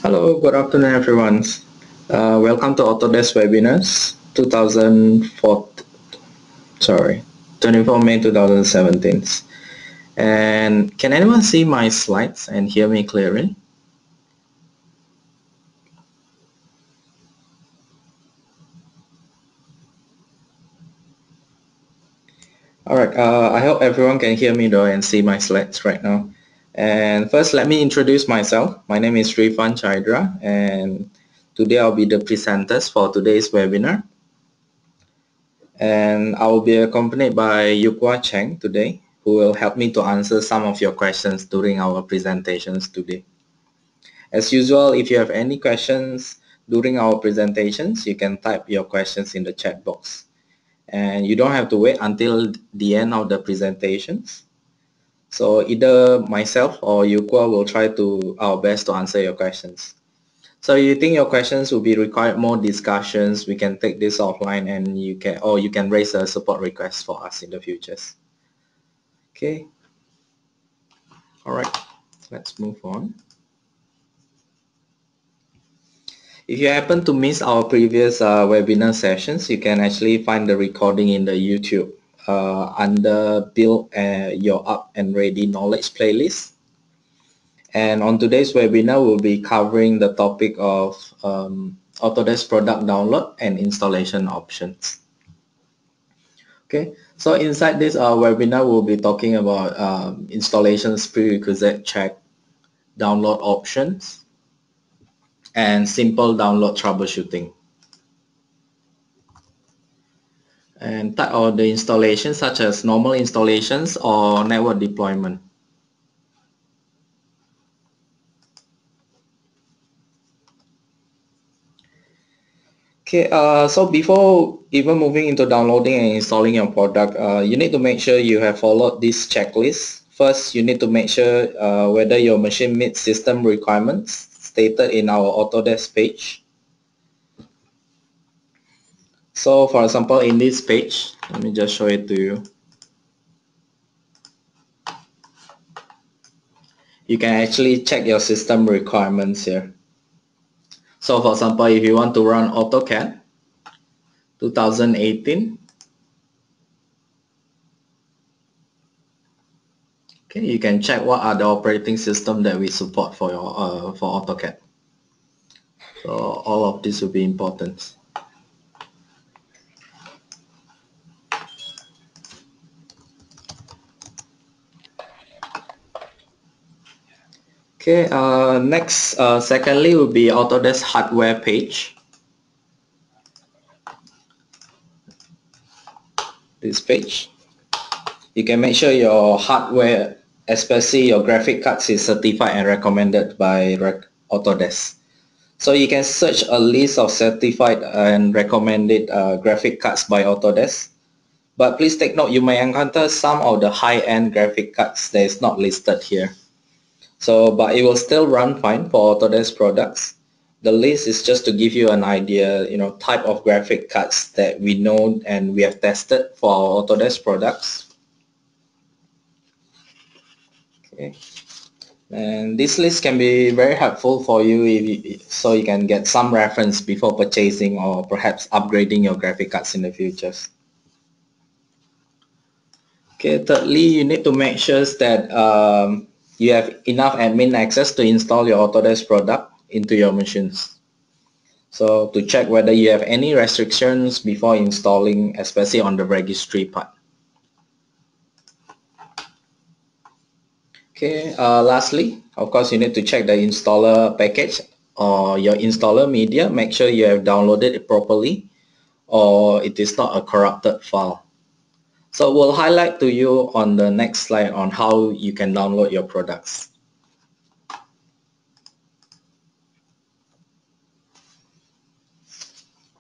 Hello, good afternoon everyone. Welcome to Autodesk Webinars 24 May 2017. And can anyone see my slides and hear me clearly? Alright, I hope everyone can hear me though and see my slides right now. And first, let me introduce myself. My name is Srifan Chaidra, and today I'll be the presenters for today's webinar. And I will be accompanied by Yukwa Cheng today, who will help me to answer some of your questions during our presentations today. As usual, if you have any questions during our presentations, you can type your questions in the chat box. And you don't have to wait until the end of the presentations. So either myself or Yukwa will try our best to answer your questions. So you think your questions will be required more discussions, we can take this offline and you can raise a support request for us in the futures. Okay. All right, let's move on. If you happen to miss our previous webinar sessions, you can actually find the recording in the YouTube under Build Your Up and Ready Knowledge playlist. And on today's webinar, we'll be covering the topic of Autodesk product download and installation options. Okay, so inside this webinar, we'll be talking about installations prerequisite check, download options, and simple download troubleshooting. And type of the installation such as normal installations or network deployment. Okay, so before even moving into downloading and installing your product, you need to make sure you have followed this checklist. First, you need to make sure whether your machine meets system requirements stated in our Autodesk page. So for example, in this page, let me just show it to you. You can actually check your system requirements here. So for example, if you want to run AutoCAD 2018, okay, you can check what are the operating system that we support for your for AutoCAD. So all of this will be important. Okay, next, secondly will be Autodesk hardware page. This page. You can make sure your hardware, especially your graphic cards, is certified and recommended by Autodesk. So you can search a list of certified and recommended graphic cards by Autodesk. But please take note, you may encounter some of the high-end graphic cards that is not listed here. So, but it will still run fine for Autodesk products. The list is just to give you an idea, type of graphic cards that we know and we have tested for our Autodesk products. Okay. And this list can be very helpful for you, so you can get some reference before purchasing or perhaps upgrading your graphic cards in the future. Okay, thirdly, you need to make sure that you have enough admin access to install your Autodesk product into your machines. So to check whether you have any restrictions before installing, especially on the registry part. Okay, lastly, of course, you need to check the installer package or your installer media. Make sure you have downloaded it properly or it is not a corrupted file. So we'll highlight to you on the next slide on how you can download your products.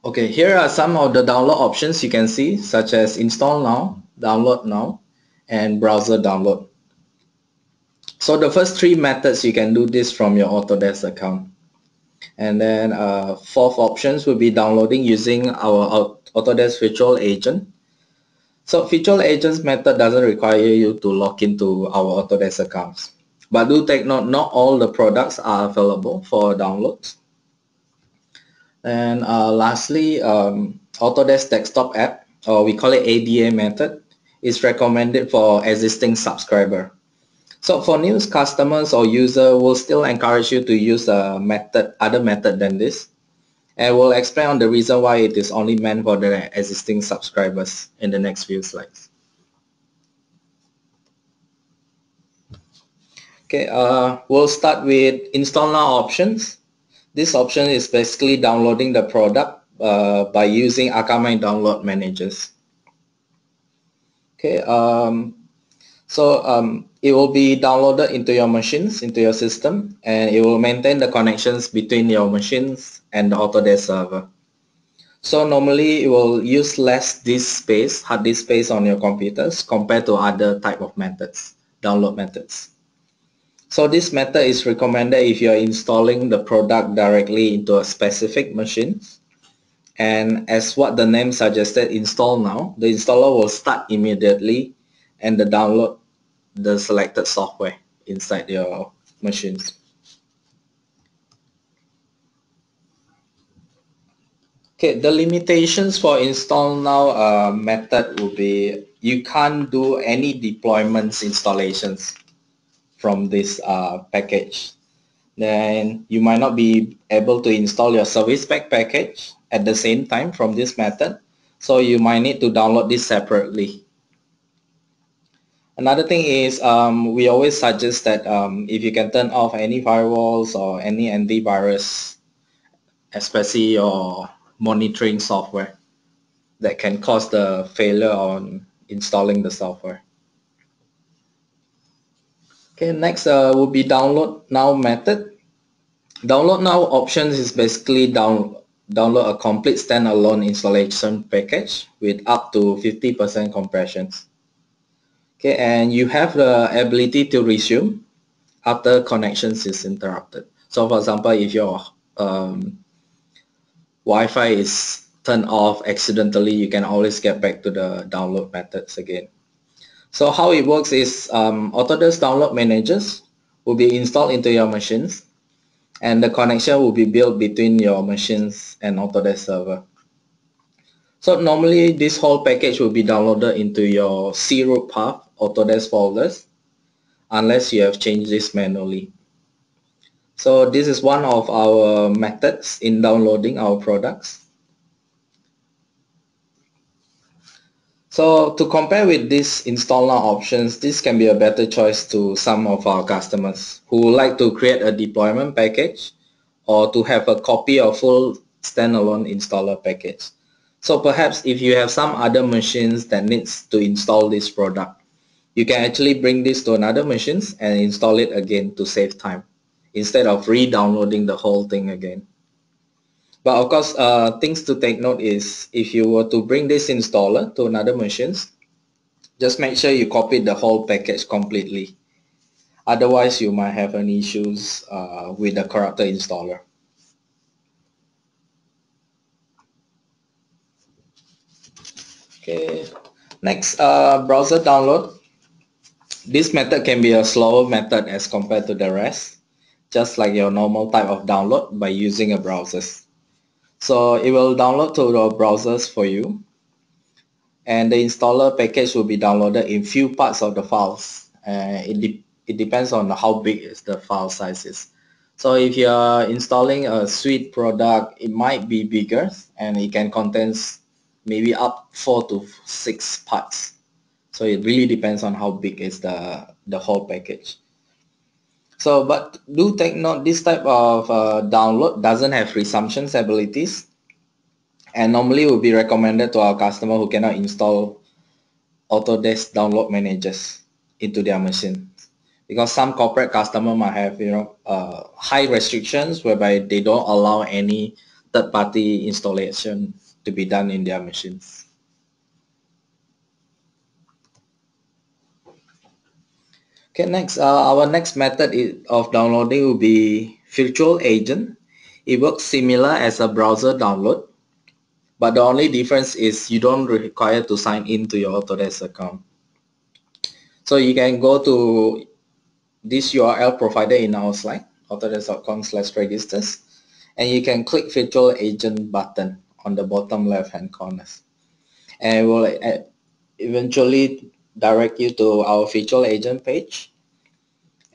Okay, here are some of the download options you can see, such as install now, download now, and browser download. So the first three methods, you can do this from your Autodesk account. And then fourth options will be downloading using our Autodesk Virtual Agent. So Virtual Agents method doesn't require you to log into our Autodesk accounts. But do take note, not all the products are available for downloads. And lastly, Autodesk Desktop App, or we call it ADA method, is recommended for existing subscriber. So for new customers or user, we'll still encourage you to use a other method than this. And we'll explain on the reason why it is only meant for the existing subscribers in the next few slides. Okay, we'll start with install now options. This option is basically downloading the product by using Akamai download managers. Okay, it will be downloaded into your machines, into your system, and it will maintain the connections between your machines and the Autodesk server. So normally it will use less disk space, hard disk space on your computers compared to other type of methods, download methods. So this method is recommended if you are installing the product directly into a specific machine. And as what the name suggested, install now, the installer will start immediately and download the selected software inside your machines. Okay, the limitations for install now method will be you can't do any deployments installations from this package. Then you might not be able to install your service pack package at the same time from this method. So you might need to download this separately. Another thing is we always suggest that if you can turn off any firewalls or any antivirus, especially your monitoring software, that can cause the failure on installing the software. Okay, next will be download now method. Download now options is basically download a complete standalone installation package with up to 50% compressions. Okay, and you have the ability to resume after connections is interrupted. So for example, if your Wi-Fi is turned off accidentally, you can always get back to the download methods again. So how it works is Autodesk download managers will be installed into your machines, and the connection will be built between your machines and Autodesk server. So normally this whole package will be downloaded into your C root path Autodesk folders unless you have changed this manually. So this is one of our methods in downloading our products. So to compare with these install now options, this can be a better choice to some of our customers who would like to create a deployment package or to have a copy of full standalone installer package. So perhaps if you have some other machines that needs to install this product, you can actually bring this to another machines and install it again to save time instead of re-downloading the whole thing again. But of course, things to take note is if you were to bring this installer to another machines, just make sure you copy the whole package completely. Otherwise, you might have any issues with the corrupted installer. Okay, next, browser download. This method can be a slower method as compared to the rest, just like your normal type of download by using a browser. So it will download to the browsers for you, and the installer package will be downloaded in few parts of the files. It depends on how big is the file sizes. So if you are installing a suite product, it might be bigger and it can contain maybe up 4 to 6 parts. So it really depends on how big is the whole package. So, but do take note, this type of download doesn't have resumption abilities, and normally will be recommended to our customer who cannot install Autodesk download managers into their machine, because some corporate customer might have high restrictions whereby they don't allow any third-party installation to be done in their machines. Okay, next, our next method of downloading will be virtual agent. It works similar as a browser download, but the only difference is you don't require to sign in to your Autodesk account. So you can go to this URL provided in our slide, autodesk.com/registers, and you can click virtual agent button on the bottom left hand corners, and it will eventually direct you to our virtual agent page,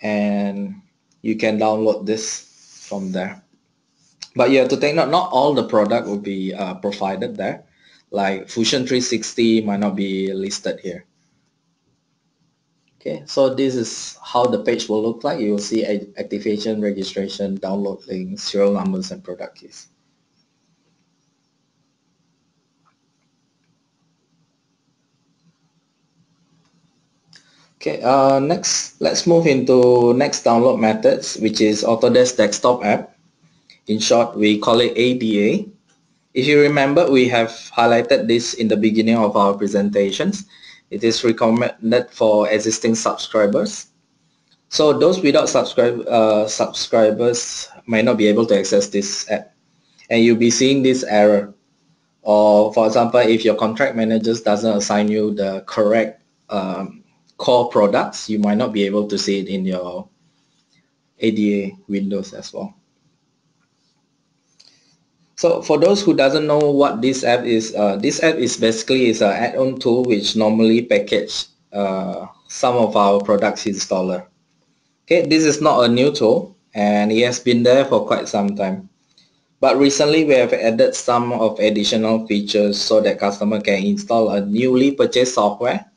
and you can download this from there. But you have to take note, not all the product will be provided there. Like Fusion 360 might not be listed here. Okay, so this is how the page will look like. You will see activation, registration, download links, serial numbers, and product keys. Okay, next, let's move into next download methods, which is Autodesk Desktop App. In short, we call it ADA. If you remember, we have highlighted this in the beginning of our presentations. It is recommended for existing subscribers. So those without subscribers might not be able to access this app. And you'll be seeing this error. Or for example, if your contract manager doesn't assign you the correct core products, you might not be able to see it in your ADA windows as well. So for those who doesn't know what this app is basically an add-on tool which normally package some of our products installer. Okay, this is not a new tool and it has been there for quite some time. But recently we have added some of additional features so that customer can install a newly purchased software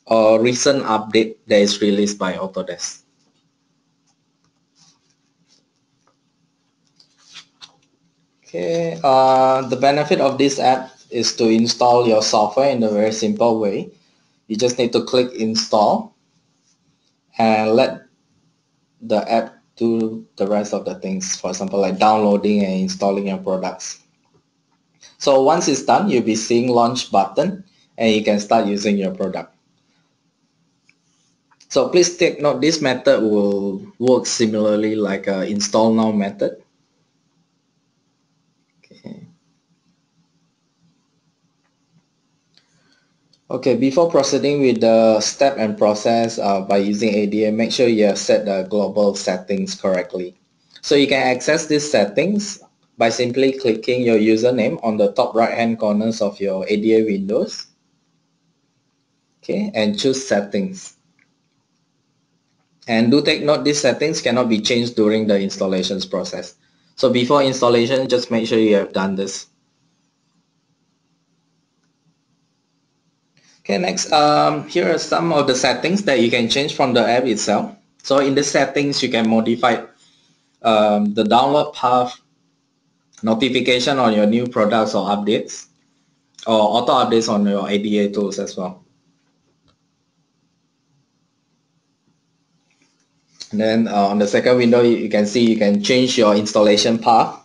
or recent update that is released by Autodesk. Okay, the benefit of this app is to install your software in a very simple way. You just need to click install and let the app do the rest of the things, for example like downloading and installing your products. So once it's done, you'll be seeing launch button and you can start using your product. So please take note, this method will work similarly like a install now method. Okay, before proceeding with the step and process by using ADA, make sure you have set the global settings correctly. So you can access these settings by simply clicking your username on the top right hand corners of your ADA windows. Okay, and choose settings. And do take note, these settings cannot be changed during the installations process. So before installation, just make sure you have done this. Okay, next, here are some of the settings that you can change from the app itself. So in the settings, you can modify the download path, notification on your new products or updates, or auto updates on your ADA tools as well. And then on the second window, you can see you can change your installation path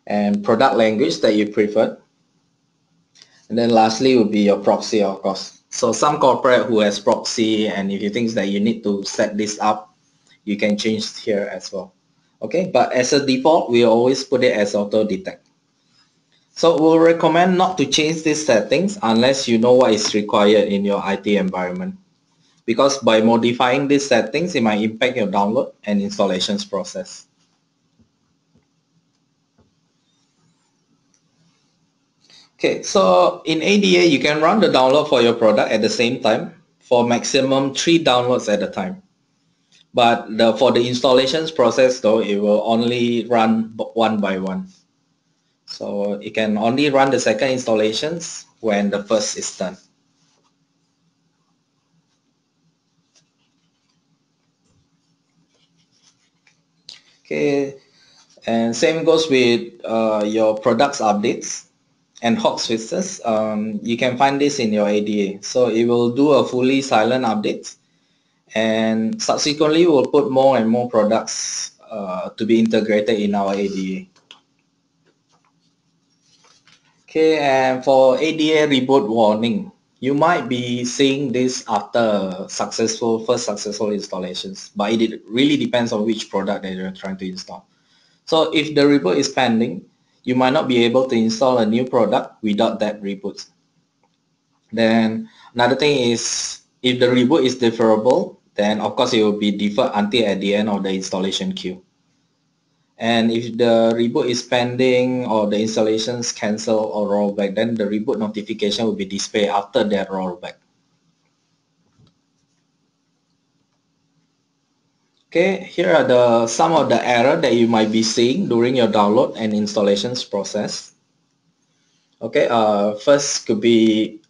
and product language that you prefer. And then lastly will be your proxy, of course. So some corporate who has proxy, and if you think that you need to set this up, you can change here as well. Okay, but as a default, we always put it as auto detect. So we'll recommend not to change these settings unless you know what is required in your IT environment. Because by modifying these settings, it might impact your download and installations process. Okay, so in ADA, you can run the download for your product at the same time for maximum 3 downloads at a time. But for the installations process though, it will only run one by one. So it can only run the second installations when the first is done. Okay, and same goes with your products updates and hot switches. You can find this in your ADA. So it will do a fully silent update, and subsequently we'll put more and more products to be integrated in our ADA. Okay, and for ADA reboot warning, you might be seeing this after first successful installations, but it really depends on which product that you're trying to install. So if the reboot is pending, you might not be able to install a new product without that reboot. Then another thing is, if the reboot is deferrable, then of course it will be deferred until at the end of the installation queue. And if the reboot is pending or the installation is cancelled or rollback, then the reboot notification will be displayed after that rollback. Okay, here are some of the errors that you might be seeing during your download and installations process. Okay, first could be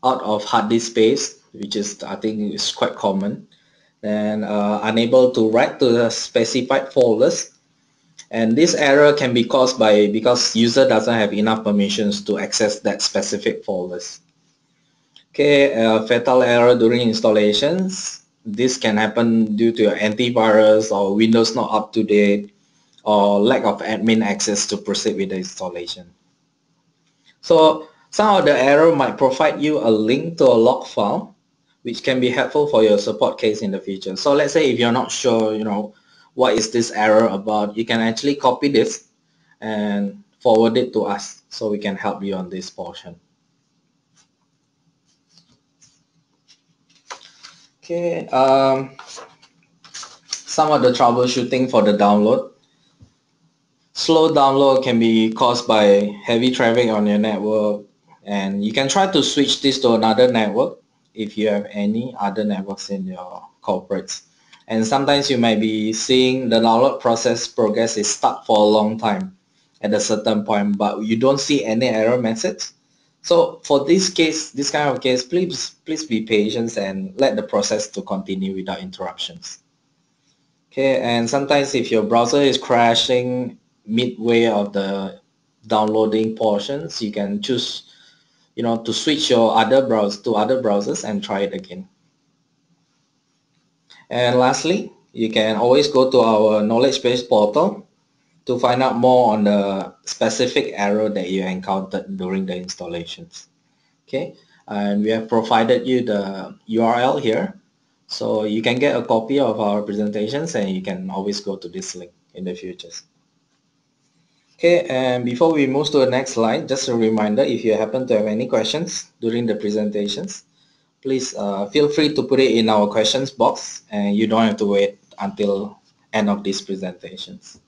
out of hard disk space, which is I think is quite common. Then unable to write to the specified folders. And this error can be caused because user doesn't have enough permissions to access that specific folders. Okay, fatal error during installations. This can happen due to your antivirus or Windows not up to date or lack of admin access to proceed with the installation. So some of the error might provide you a link to a log file, which can be helpful for your support case in the future. So let's say if you're not sure, what is this error about, you can actually copy this and forward it to us so we can help you on this portion. Okay, some of the troubleshooting for the download. Slow download can be caused by heavy traffic on your network, and you can try to switch this to another network if you have any other networks in your corporates. And sometimes you might be seeing the download process progress is stuck for a long time at a certain point, but you don't see any error message. So for this kind of case, please be patient and let the process to continue without interruptions. Okay, and sometimes if your browser is crashing midway of the downloading portions, you can choose, to switch your other browsers and try it again. And lastly, you can always go to our knowledge base portal to find out more on the specific error that you encountered during the installations. Okay, and we have provided you the URL here, so you can get a copy of our presentations and you can always go to this link in the future. Okay, and before we move to the next slide, just a reminder, if you happen to have any questions during the presentations, please feel free to put it in our questions box, and you don't have to wait until end of these presentations.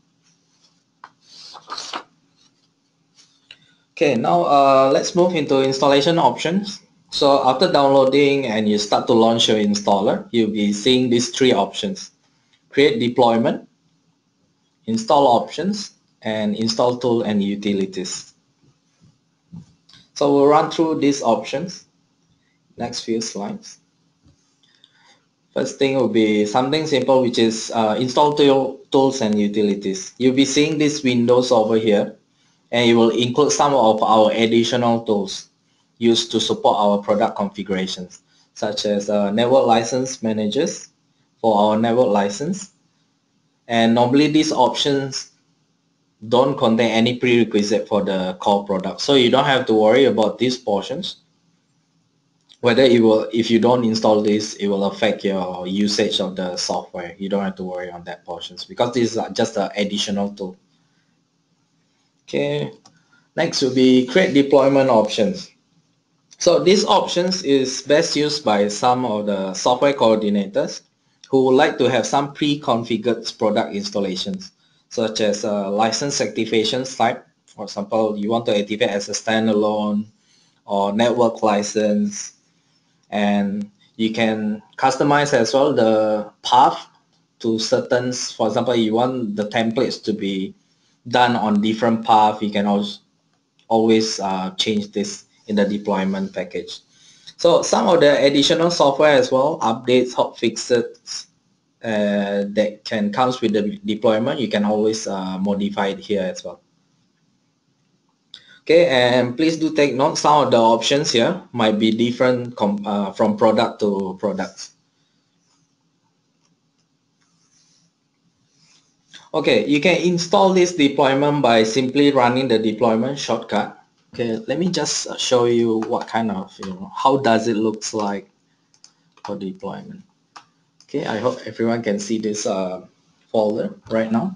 Okay, now let's move into installation options. So after downloading and you start to launch your installer, you'll be seeing these three options: create deployment, install options, and install tool and utilities. So we'll run through these options. Next few slides. First thing will be something simple, which is install tools and utilities. You'll be seeing these windows over here, and it will include some of our additional tools used to support our product configurations, such as network license managers for our network license. And normally these options don't contain any prerequisite for the core product, so you don't have to worry about these portions. Whether if you don't install this, it will affect your usage of the software. You don't have to worry on that portions because this is just an additional tool. Okay, next will be create deployment options. So these options is best used by some of the software coordinators who would like to have some pre-configured product installations, such as license activation type. For example, you want to activate as a standalone or network license, and you can customize as well the path to certain, for example, you want the templates to be done on different path, you can always change this in the deployment package. So some of the additional software as well, updates, hot fixes that can comes with the deployment, you can always modify it here as well. Okay, and please do take note, some of the options here might be different from product to products. Okay, you can install this deployment by simply running the deployment shortcut. Okay, let me just show you what kind of, how does it looks like for deployment. Okay, I hope everyone can see this folder right now.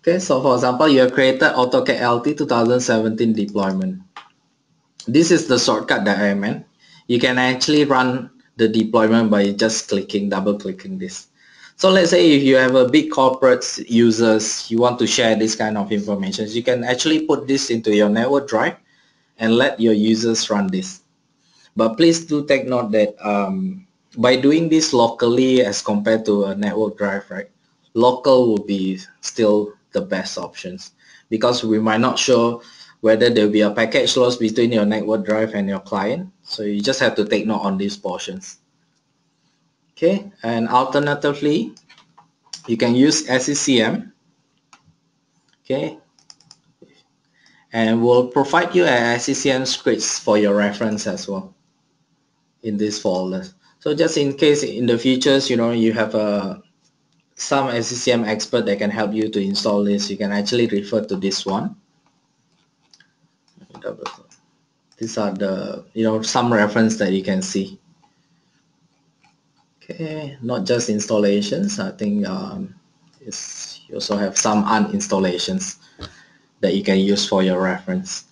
Okay, so for example, you have created AutoCAD LT 2017 deployment. This is the shortcut that I meant. You can actually run the deployment by just double clicking this. So let's say if you have a big corporate users, you want to share this kind of information, you can actually put this into your network drive and let your users run this. But please do take note that by doing this locally as compared to a network drive, right? Local will be still the best options, because we might not sure whether there will be a package loss between your network drive and your client. So you just have to take note on these portions. Okay, and alternatively, you can use SCCM. Okay, and we'll provide you an SCCM scripts for your reference as well in this folder. So just in case in the futures, you have some SCCM expert that can help you to install this, you can actually refer to this one. These are the some reference that you can see. Okay, not just installations. I think you also have some uninstallations that you can use for your reference.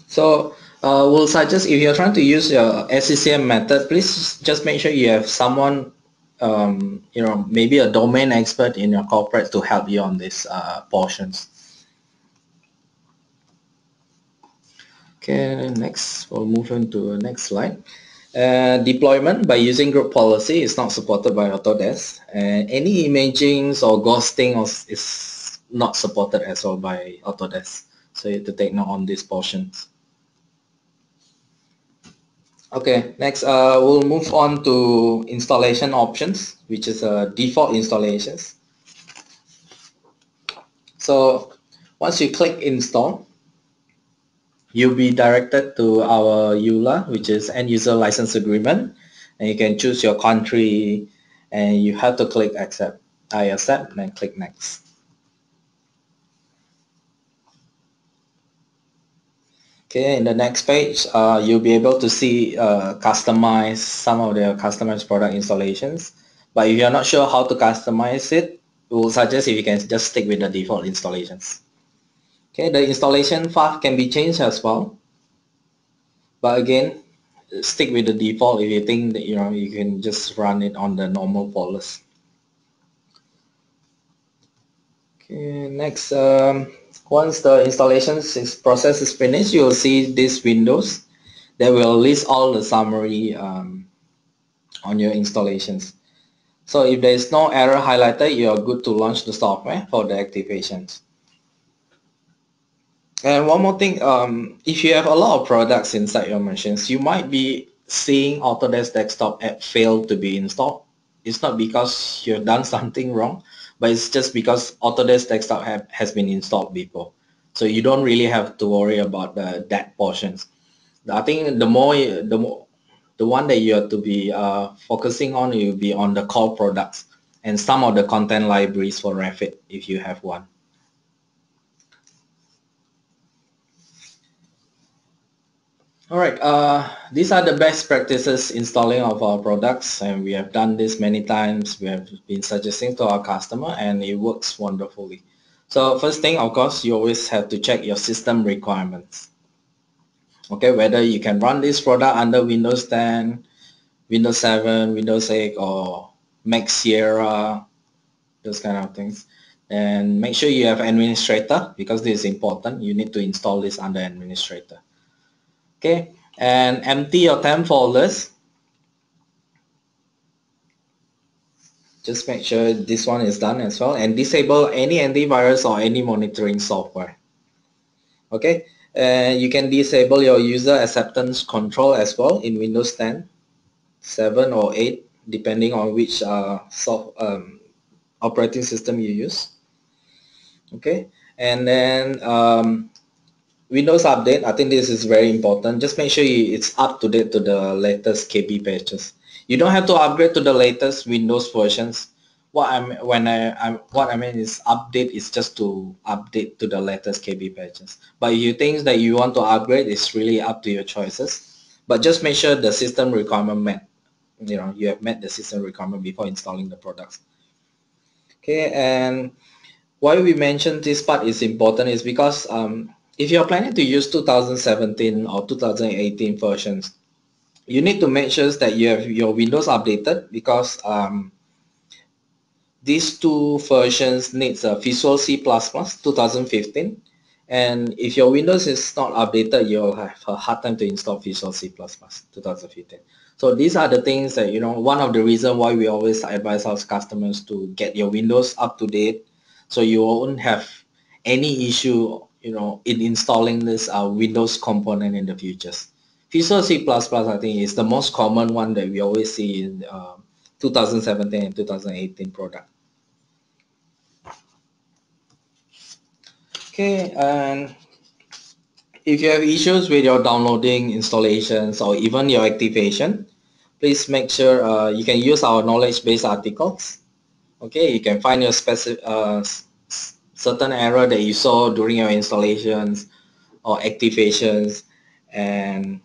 So we'll suggest, if you're trying to use your SCCM method, please just make sure you have someone, maybe a domain expert in your corporate to help you on these portions. Okay, next we'll move on to the next slide. Deployment by using group policy is not supported by Autodesk. Any imagings or ghosting is not supported as well by Autodesk. So you have to take note on these portions. Okay, next we'll move on to installation options, which is default installations. So once you click install, you'll be directed to our EULA, which is end user license agreement, and you can choose your country and you have to click accept. I accept and click next. Okay, in the next page, you'll be able to see customize some of the customized product installations. But if you're not sure how to customize it, we will suggest if you can just stick with the default installations. Okay, the installation path can be changed as well. But again, stick with the default if you think that you can just run it on the normal policy. Okay, next, once the installation process is finished, you will see these windows that will list all the summary on your installations. So if there is no error highlighted, you are good to launch the software for the activations. And one more thing, if you have a lot of products inside your machines, you might be seeing Autodesk Desktop App fail to be installed. It's not because you've done something wrong, but it's just because Autodesk Desktop App has been installed before. So you don't really have to worry about that portions. I think the one that you have to be focusing on will be on the core products and some of the content libraries for Revit if you have one. Alright, these are the best practices installing of our products, and we have done this many times. We have been suggesting to our customer and it works wonderfully. So first thing, of course, you always have to check your system requirements. Okay, whether you can run this product under Windows 10, Windows 7, Windows 8, or Mac Sierra, those kind of things. And make sure you have administrator, because this is important. You need to install this under administrator. Okay, and empty your temp folders. Just make sure this one is done as well, and disable any antivirus or any monitoring software. Okay, you can disable your user acceptance control as well in Windows 10, 7 or 8, depending on which operating system you use. Okay, and then Windows Update, I think this is very important. Just make sure it's up to date to the latest KB patches. You don't have to upgrade to the latest Windows versions. What I mean is update is just to update to the latest KB patches. But if you think that you want to upgrade, it's really up to your choices. But just make sure the system requirement met. You have met the system requirement before installing the products. Okay, and Why we mentioned this part is important is because if you're planning to use 2017 or 2018 versions, you need to make sure that you have your Windows updated, because these two versions needs a Visual C++ 2015, and if your Windows is not updated, you'll have a hard time to install Visual C++ 2015. So these are the things that, one of the reasons why we always advise our customers to get your Windows up to date, so you won't have any issue, in installing this Windows component in the futures. Visual C++, I think, is the most common one that we always see in 2017 and 2018 product. Okay, and if you have issues with your downloading, installations, or even your activation, please make sure you can use our knowledge-based articles. Okay, you can find your certain error that you saw during your installations or activations, and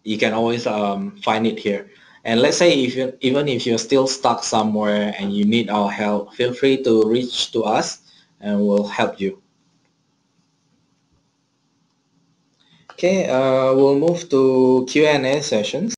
you can always find it here. And let's say even if you're still stuck somewhere and you need our help, feel free to reach to us and we'll help you. Okay, we'll move to Q&A sessions.